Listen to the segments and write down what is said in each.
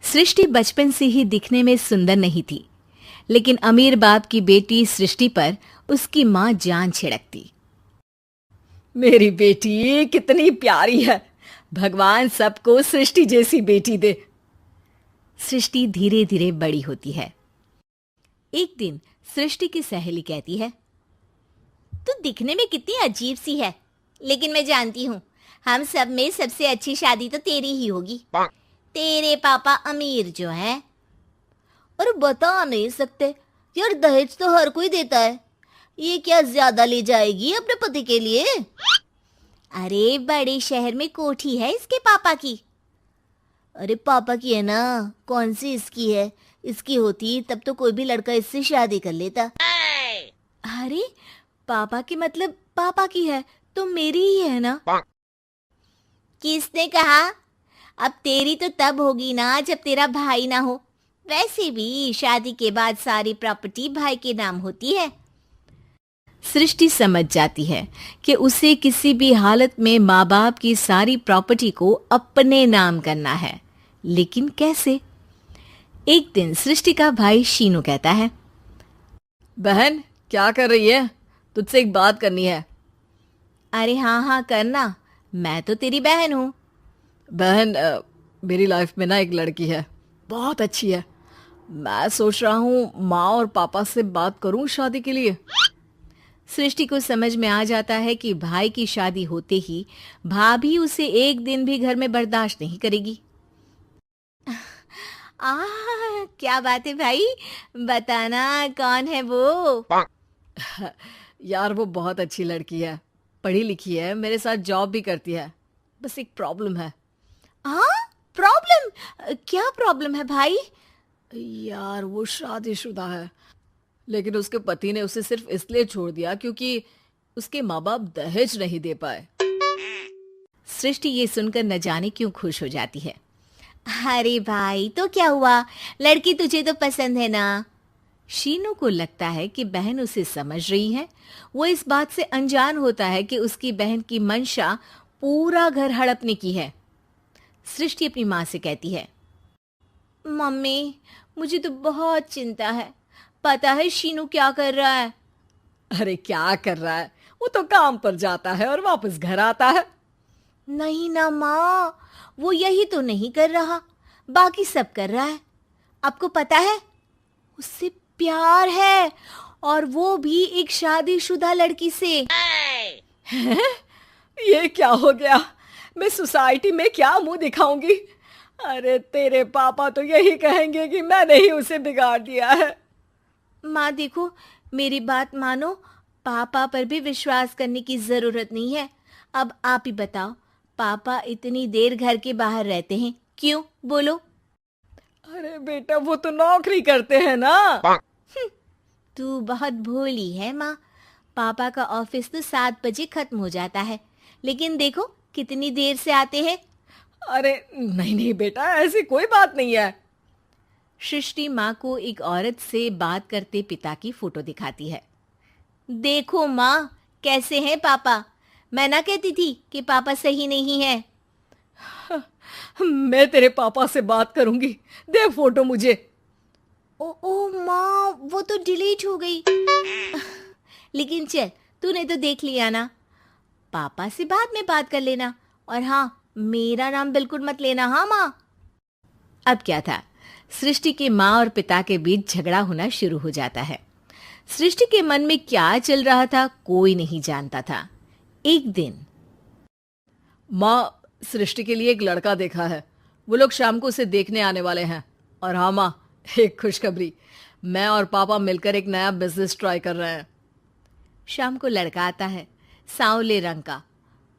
सृष्टि बचपन से ही दिखने में सुंदर नहीं थी, लेकिन अमीर बाप की बेटी सृष्टि पर उसकी माँ जान छिड़कती। मेरी बेटी कितनी प्यारी है, भगवान सबको सृष्टि जैसी बेटी दे। सृष्टि धीरे धीरे बड़ी होती है। एक दिन सृष्टि की सहेली कहती है, तू दिखने में कितनी अजीब सी है, लेकिन मैं जानती हूँ हम सब में सबसे अच्छी शादी तो तेरी ही होगी। तेरे पापा अमीर जो हैं। और बता नहीं सकते यार, दहेज तो हर कोई देता है, ये क्या ज्यादा ले जाएगी अपने पति के लिए? अरे बड़े शहर में कोठी है इसके पापा की। अरे पापा की है ना, कौन सी इसकी है? इसकी होती तब तो कोई भी लड़का इससे शादी कर लेता। अरे पापा की मतलब पापा की है तो मेरी ही है ना? किसने कहा? अब तेरी तो तब होगी ना जब तेरा भाई ना हो। वैसे भी शादी के बाद सारी प्रॉपर्टी भाई के नाम होती है। सृष्टि समझ जाती है कि उसे किसी भी हालत में माँ बाप की सारी प्रॉपर्टी को अपने नाम करना है, लेकिन कैसे? एक दिन सृष्टि का भाई शीनू कहता है, बहन क्या कर रही है? तुझसे एक बात करनी है। अरे हाँ हाँ करना, मैं तो तेरी बहन हूँ। बहन मेरी लाइफ में ना एक लड़की है, बहुत अच्छी है। मैं सोच रहा हूँ माँ और पापा से बात करूँ शादी के लिए। सृष्टि को समझ में आ जाता है कि भाई की शादी होते ही भाभी उसे एक दिन भी घर में बर्दाश्त नहीं करेगी। क्या बात है भाई, बताना कौन है वो? यार वो बहुत अच्छी लड़की है, पढ़ी लिखी है, मेरे साथ जॉब भी करती है। बस एक प्रॉब्लम है। प्रॉब्लम? क्या प्रॉब्लम है भाई? यार वो शादीशुदा है, लेकिन उसके पति ने उसे सिर्फ इसलिए छोड़ दिया क्योंकि उसके माँ बाप दहेज नहीं दे पाए। सृष्टि ये सुनकर न जाने क्यों खुश हो जाती है। अरे भाई तो क्या हुआ, लड़की तुझे तो पसंद है ना? शीनू को लगता है कि बहन उसे समझ रही है। वो इस बात से अनजान होता है कि उसकी बहन की मंशा पूरा घर हड़पने की है। सृष्टि अपनी माँ से कहती है, मम्मी मुझे तो बहुत चिंता है, पता है शीनू क्या कर रहा है? अरे क्या कर रहा है, वो तो काम पर जाता है और वापस घर आता है। नहीं ना माँ, वो यही तो नहीं कर रहा, बाकी सब कर रहा है। आपको पता है उससे प्यार है, और वो भी एक शादीशुदा लड़की से। ये क्या हो गया, मैं सोसाइटी में क्या मुंह दिखाऊंगी? अरे तेरे पापा तो यही कहेंगे कि मैंने ही उसे बिगाड़ दिया है। माँ देखो, मेरी बात मानो, पापा पर भी विश्वास करने की जरूरत नहीं है। अब आप ही बताओ, पापा इतनी देर घर के बाहर रहते हैं क्यों, बोलो? अरे बेटा वो तो नौकरी करते हैं ना। तू बहुत भोली है माँ, पापा का ऑफिस तो 7 बजे खत्म हो जाता है, लेकिन देखो कितनी देर से आते हैं। अरे नहीं नहीं बेटा, ऐसी कोई बात नहीं है। सृष्टि माँ को एक औरत से बात करते पिता की फोटो दिखाती है। देखो माँ कैसे हैं पापा, मैं ना कहती थी कि पापा सही नहीं है। मैं तेरे पापा से बात करूंगी, दे फोटो मुझे। ओ माँ, वो तो डिलीट हो गई। लेकिन चल, तूने तो देख लिया ना, पापा से बाद में बात कर लेना, और हाँ मेरा नाम बिल्कुल मत लेना। हाँ माँ। अब क्या था, सृष्टि के माँ और पिता के बीच झगड़ा होना शुरू हो जाता है। सृष्टि के मन में क्या चल रहा था कोई नहीं जानता था। एक दिन, माँ सृष्टि के लिए एक लड़का देखा है, वो लोग शाम को उसे देखने आने वाले हैं। और हाँ माँ, एक खुशखबरी, मैं और पापा मिलकर एक नया बिजनेस ट्राई कर रहे हैं। शाम को लड़का आता है, सांवले रंग का।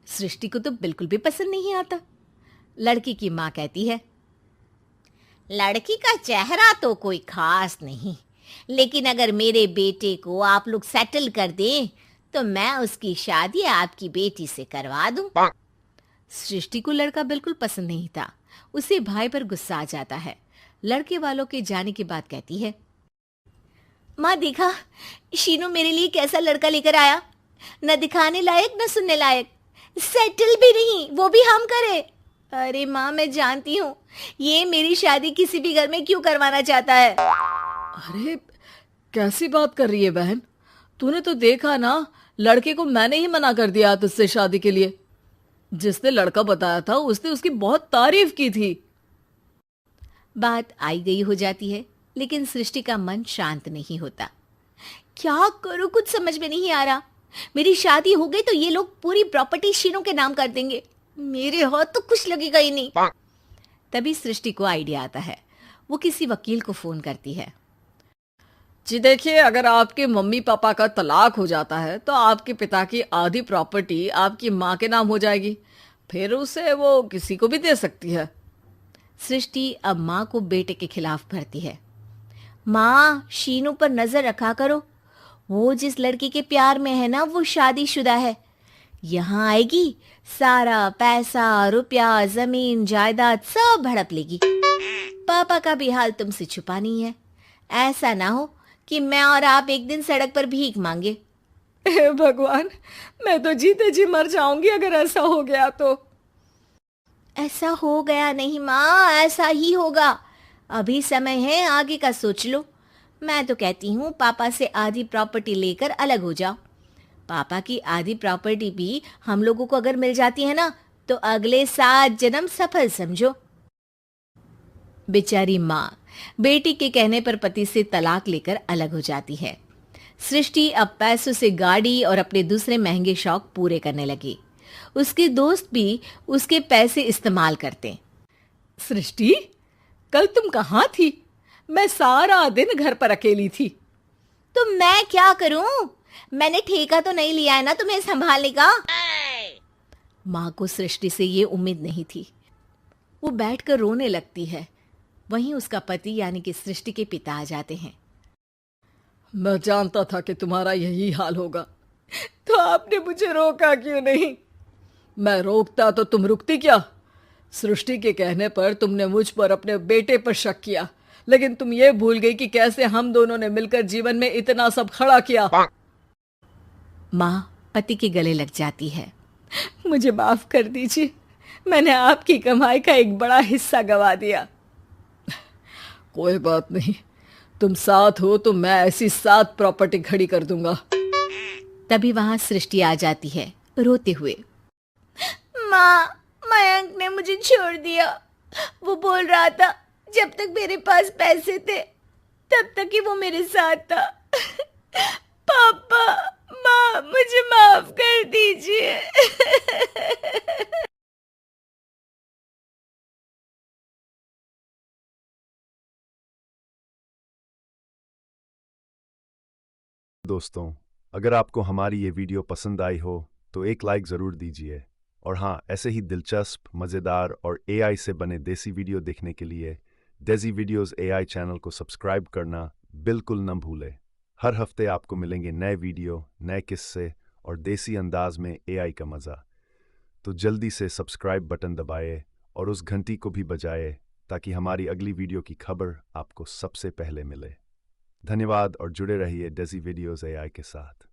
सृष्टि को तो बिल्कुल भी पसंद नहीं आता। लड़की की माँ कहती है, लड़की का चेहरा तो कोई खास नहीं, लेकिन अगर मेरे बेटे को आप लोग सेटल कर दें तो मैं उसकी शादी आपकी बेटी से करवा दूं। सृष्टि को लड़का बिल्कुल पसंद नहीं था। उसे भाई पर गुस्सा आ जाता है। लड़के वालों के जाने के बाद कहती है, माँ देखा शीनू मेरे लिए कैसा लड़का लेकर आया, न दिखाने लायक न सुनने लायक, सेटल भी नहीं, वो भी हम करे। अरे माँ, मैं जानती हूँ ये मेरी शादी किसी भी घर में क्यों करवाना चाहता है। अरे कैसी बात कर रही है बहन? तूने तो देखा ना, लड़के को मैंने ही मना कर दिया तुझसे शादी के लिए। जिसने लड़का बताया था उसने उसकी बहुत तारीफ की थी। बात आई गई हो जाती है, लेकिन सृष्टि का मन शांत नहीं होता। क्या करूं, कुछ समझ में नहीं आ रहा। मेरी शादी हो गई तो ये लोग पूरी प्रॉपर्टी शीनू के नाम कर देंगे, मेरे हाथ तो कुछ लगेगा ही नहीं। तभी सृष्टि को आइडिया आता है। वो किसी वकील को फोन करती है। जी देखिए, अगर आपके मम्मी पापा का तलाक हो जाता है तो आपके पिता की आधी प्रॉपर्टी आपकी माँ के नाम हो जाएगी, फिर उसे वो किसी को भी दे सकती है। सृष्टि अब माँ को बेटे के खिलाफ भरती है। माँ, शीनू पर नजर रखा करो, वो जिस लड़की के प्यार में है ना वो शादीशुदा है। यहाँ आएगी, सारा पैसा रुपया जमीन जायदाद सब हड़प लेगी। पापा का भी हाल तुमसे छुपा नहीं है। ऐसा ना हो कि मैं और आप एक दिन सड़क पर भीख मांगे। हे भगवान, मैं तो जीते जी मर जाऊंगी अगर ऐसा हो गया तो। ऐसा हो गया नहीं माँ, ऐसा ही होगा। अभी समय है, आगे का सोच लो। मैं तो कहती हूँ पापा से आधी प्रॉपर्टी लेकर अलग हो जाओ। पापा की आधी प्रॉपर्टी भी हम लोगों को अगर मिल जाती है ना तो अगले 7 जन्म सफल समझो। बेचारी माँ बेटी के कहने पर पति से तलाक लेकर अलग हो जाती है। सृष्टि अब पैसों से गाड़ी और अपने दूसरे महंगे शौक पूरे करने लगी। उसके दोस्त भी उसके पैसे इस्तेमाल करते। सृष्टि, कल तुम कहाँ थी? मैं सारा दिन घर पर अकेली थी। तो मैं क्या करूं? मैंने ठेका तो नहीं लिया है ना तुम्हें संभालने का। माँ को सृष्टि से ये उम्मीद नहीं थी। वो बैठकर रोने लगती है। वहीं उसका पति यानी कि सृष्टि के पिता आ जाते हैं। मैं जानता था कि तुम्हारा यही हाल होगा, तो आपने मुझे रोका क्यों नहीं? मैं रोकता तो तुम रुकती क्या? सृष्टि के कहने पर तुमने मुझ पर अपने बेटे पर शक किया, लेकिन तुम ये भूल गई कि कैसे हम दोनों ने मिलकर जीवन में इतना सब खड़ा किया। माँ पति के गले लग जाती है। मुझे माफ कर दीजिए, मैंने आपकी कमाई का एक बड़ा हिस्सा गवा दिया। कोई बात नहीं, तुम साथ हो तो मैं ऐसी 7 प्रॉपर्टी खड़ी कर दूंगा। तभी वहां सृष्टि आ जाती है रोते हुए। माँ, मयंक ने मुझे छोड़ दिया। वो बोल रहा था जब तक मेरे पास पैसे थे तब तक ही वो मेरे साथ था। पापा, माँ, मुझे माफ कर दीजिए। दोस्तों, अगर आपको हमारी ये वीडियो पसंद आई हो तो एक लाइक ज़रूर दीजिए। और हाँ, ऐसे ही दिलचस्प, मज़ेदार और एआई से बने देसी वीडियो देखने के लिए देसी वीडियोस एआई चैनल को सब्सक्राइब करना बिल्कुल न भूलें। हर हफ्ते आपको मिलेंगे नए वीडियो, नए किस्से और देसी अंदाज में एआई का मज़ा। तो जल्दी से सब्सक्राइब बटन दबाएं और उस घंटी को भी बजाएं ताकि हमारी अगली वीडियो की खबर आपको सबसे पहले मिले। धन्यवाद और जुड़े रहिए डेज़ी वीडियोस एआई के साथ।